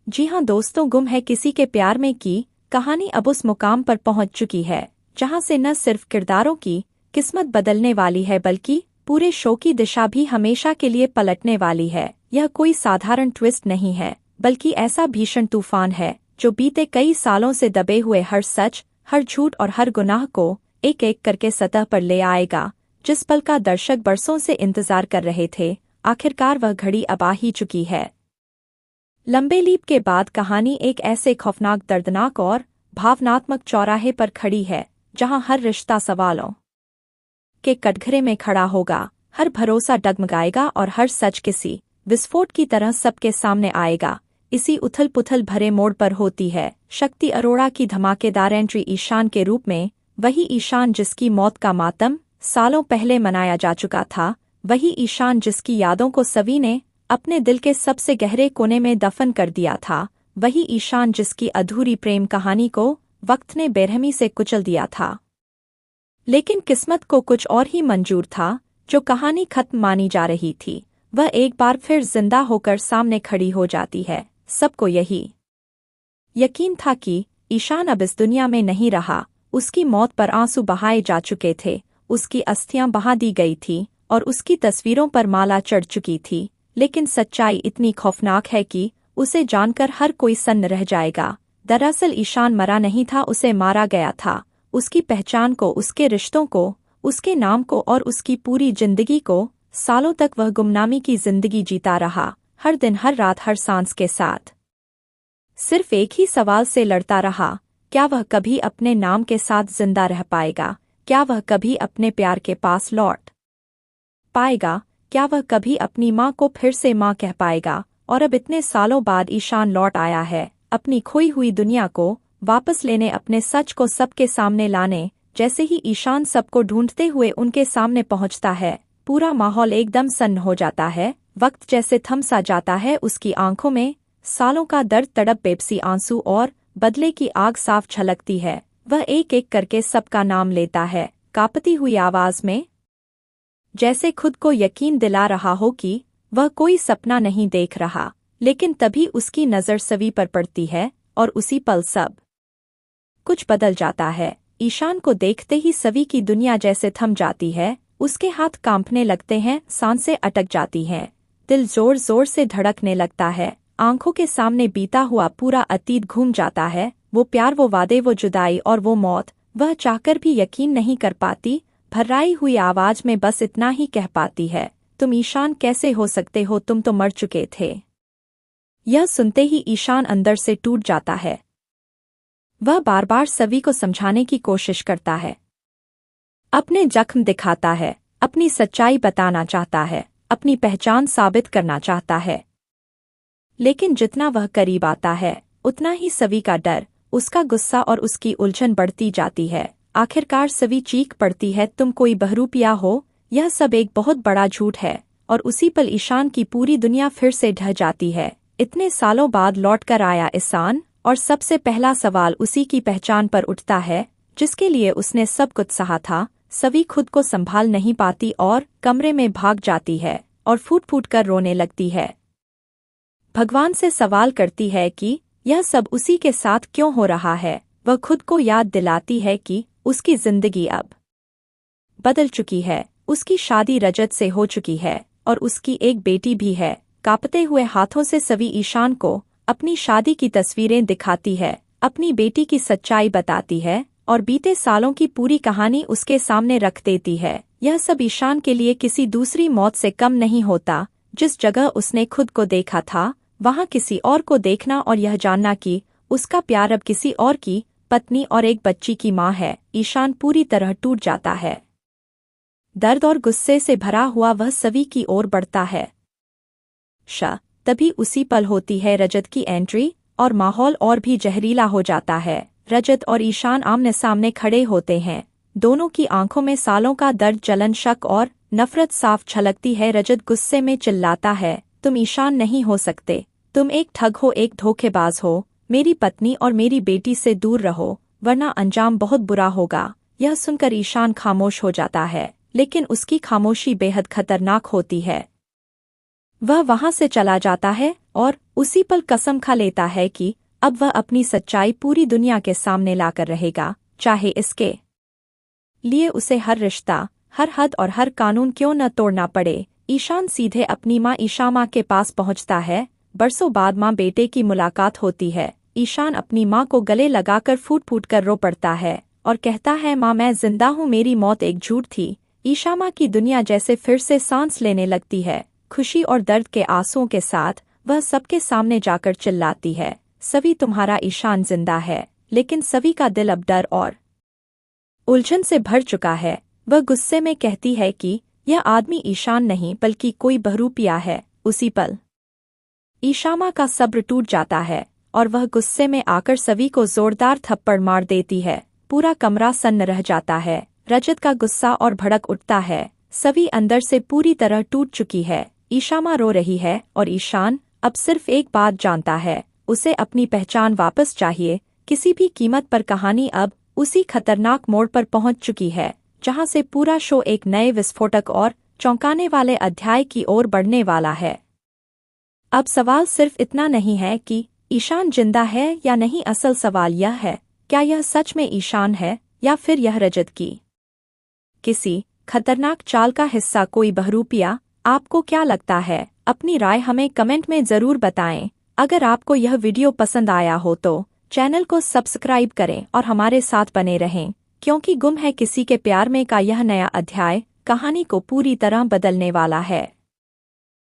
जी हाँ दोस्तों, गुम है किसी के प्यार में की कहानी अब उस मुकाम पर पहुंच चुकी है जहां से न सिर्फ किरदारों की किस्मत बदलने वाली है बल्कि पूरे शो की दिशा भी हमेशा के लिए पलटने वाली है। यह कोई साधारण ट्विस्ट नहीं है बल्कि ऐसा भीषण तूफान है जो बीते कई सालों से दबे हुए हर सच, हर झूठ और हर गुनाह को एक एक करके सतह पर ले आएगा। जिस पल का दर्शक बरसों से इंतजार कर रहे थे, आखिरकार वह घड़ी अब आ ही चुकी है। लंबे लीप के बाद कहानी एक ऐसे खौफनाक, दर्दनाक और भावनात्मक चौराहे पर खड़ी है जहां हर रिश्ता सवालों के कटघरे में खड़ा होगा, हर भरोसा डगमगाएगा और हर सच किसी विस्फोट की तरह सबके सामने आएगा। इसी उथल-पुथल भरे मोड़ पर होती है शक्ति अरोड़ा की धमाकेदार एंट्री ईशान के रूप में। वही ईशान जिसकी मौत का मातम सालों पहले मनाया जा चुका था, वही ईशान जिसकी यादों को सभी ने अपने दिल के सबसे गहरे कोने में दफन कर दिया था, वही ईशान जिसकी अधूरी प्रेम कहानी को वक्त ने बेरहमी से कुचल दिया था। लेकिन किस्मत को कुछ और ही मंजूर था। जो कहानी खत्म मानी जा रही थी, वह एक बार फिर जिंदा होकर सामने खड़ी हो जाती है। सबको यही यकीन था कि ईशान अब इस दुनिया में नहीं रहा। उसकी मौत पर आंसू बहाए जा चुके थे, उसकी अस्थियां बहा दी गई थी और उसकी तस्वीरों पर माला चढ़ चुकी थी। लेकिन सच्चाई इतनी खौफनाक है कि उसे जानकर हर कोई सन्न रह जाएगा। दरअसल ईशान मरा नहीं था, उसे मारा गया था। उसकी पहचान को, उसके रिश्तों को, उसके नाम को और उसकी पूरी जिंदगी को सालों तक वह गुमनामी की जिंदगी जीता रहा, हर दिन, हर रात, हर सांस के साथ सिर्फ एक ही सवाल से लड़ता रहा, क्या वह कभी अपने नाम के साथ जिंदा रह पाएगा? क्या वह कभी अपने प्यार के पास लौट पाएगा? क्या वह कभी अपनी माँ को फिर से माँ कह पाएगा? और अब इतने सालों बाद ईशान लौट आया है, अपनी खोई हुई दुनिया को वापस लेने, अपने सच को सबके सामने लाने। जैसे ही ईशान सबको ढूंढते हुए उनके सामने पहुंचता है, पूरा माहौल एकदम सन्न हो जाता है। वक्त जैसे थम सा जाता है, उसकी आंखों में सालों का दर्द, तड़प, बेबसी आंसू और बदले की आग साफ झलकती है। वह एक एक करके सबका नाम लेता है, कांपती हुई आवाज में, जैसे खुद को यकीन दिला रहा हो कि वह कोई सपना नहीं देख रहा। लेकिन तभी उसकी नज़र सभी पर पड़ती है और उसी पल सब कुछ बदल जाता है। ईशान को देखते ही सभी की दुनिया जैसे थम जाती है। उसके हाथ कांपने लगते हैं, सांसें अटक जाती हैं, दिल जोर जोर से धड़कने लगता है। आंखों के सामने बीता हुआ पूरा अतीत घूम जाता है। वो प्यार, वो वादे, वो जुदाई और वो मौत। वह चाहकर भी यकीन नहीं कर पाती, भर्राई हुई आवाज में बस इतना ही कह पाती है, तुम ईशान कैसे हो सकते हो? तुम तो मर चुके थे। यह सुनते ही ईशान अंदर से टूट जाता है। वह बार बार सभी को समझाने की कोशिश करता है, अपने जख्म दिखाता है, अपनी सच्चाई बताना चाहता है, अपनी पहचान साबित करना चाहता है। लेकिन जितना वह करीब आता है, उतना ही सभी का डर, उसका गुस्सा और उसकी उलझन बढ़ती जाती है। आखिरकार सभी चीख पड़ती है, तुम कोई बहरूपिया हो। यह सब एक बहुत बड़ा झूठ है। और उसी पल ईशान की पूरी दुनिया फिर से ढह जाती है। इतने सालों बाद लौटकर आया ईशान, और सबसे पहला सवाल उसी की पहचान पर उठता है, जिसके लिए उसने सब कुछ सहा था। सभी खुद को संभाल नहीं पाती और कमरे में भाग जाती है और फूट फूट कर रोने लगती है। भगवान से सवाल करती है कि यह सब उसी के साथ क्यों हो रहा है। वह खुद को याद दिलाती है कि उसकी जिंदगी अब बदल चुकी है। उसकी शादी रजत से हो चुकी है और उसकी एक बेटी भी है। कांपते हुए हाथों से सभी ईशान को अपनी शादी की तस्वीरें दिखाती है, अपनी बेटी की सच्चाई बताती है और बीते सालों की पूरी कहानी उसके सामने रख देती है। यह सब ईशान के लिए किसी दूसरी मौत से कम नहीं होता। जिस जगह उसने खुद को देखा था, वहां किसी और को देखना और यह जानना कि उसका प्यार अब किसी और की पत्नी और एक बच्ची की माँ है। ईशान पूरी तरह टूट जाता है। दर्द और गुस्से से भरा हुआ वह सभी की ओर बढ़ता है। तभी उसी पल होती है रजत की एंट्री और माहौल और भी जहरीला हो जाता है। रजत और ईशान आमने सामने खड़े होते हैं। दोनों की आंखों में सालों का दर्द, जलन, शक और नफरत साफ झलकती है। रजत गुस्से में चिल्लाता है, तुम ईशान नहीं हो सकते। तुम एक ठग हो, एक धोखेबाज हो। मेरी पत्नी और मेरी बेटी से दूर रहो, वरना अंजाम बहुत बुरा होगा। यह सुनकर ईशान खामोश हो जाता है, लेकिन उसकी खामोशी बेहद खतरनाक होती है। वह वहां से चला जाता है और उसी पल कसम खा लेता है कि अब वह अपनी सच्चाई पूरी दुनिया के सामने लाकर रहेगा, चाहे इसके लिए उसे हर रिश्ता, हर हद और हर कानून क्यों न तोड़ना पड़े। ईशान सीधे अपनी माँ ईशामा के पास पहुंचता है। बरसों बाद माँ बेटे की मुलाकात होती है। ईशान अपनी माँ को गले लगाकर फूट फूट कर रो पड़ता है और कहता है, माँ मैं जिंदा हूँ, मेरी मौत एक झूठ थी। ईशामा की दुनिया जैसे फिर से सांस लेने लगती है। खुशी और दर्द के आंसुओं के साथ वह सबके सामने जाकर चिल्लाती है, सभी तुम्हारा ईशान जिंदा है। लेकिन सभी का दिल अब डर और उलझन से भर चुका है। वह गुस्से में कहती है कि यह आदमी ईशान नहीं बल्कि कोई बहरूपिया है। उसी पल ईशामा का सब्र टूट जाता है और वह गुस्से में आकर सभी को जोरदार थप्पड़ मार देती है। पूरा कमरा सन्न रह जाता है। रजत का गुस्सा और भड़क उठता है। सभी अंदर से पूरी तरह टूट चुकी है। ईशामा रो रही है और ईशान अब सिर्फ एक बात जानता है, उसे अपनी पहचान वापस चाहिए, किसी भी कीमत पर। कहानी अब उसी खतरनाक मोड़ पर पहुंच चुकी है जहां से पूरा शो एक नए विस्फोटक और चौंकाने वाले अध्याय की ओर बढ़ने वाला है। अब सवाल सिर्फ इतना नहीं है कि ईशान जिंदा है या नहीं, असल सवाल यह है, क्या यह सच में ईशान है या फिर यह रजत की किसी खतरनाक चाल का हिस्सा, कोई बहरूपिया। आपको क्या लगता है? अपनी राय हमें कमेंट में जरूर बताएं। अगर आपको यह वीडियो पसंद आया हो तो चैनल को सब्सक्राइब करें और हमारे साथ बने रहें, क्योंकि गुम है किसी के प्यार में का यह नया अध्याय कहानी को पूरी तरह बदलने वाला है।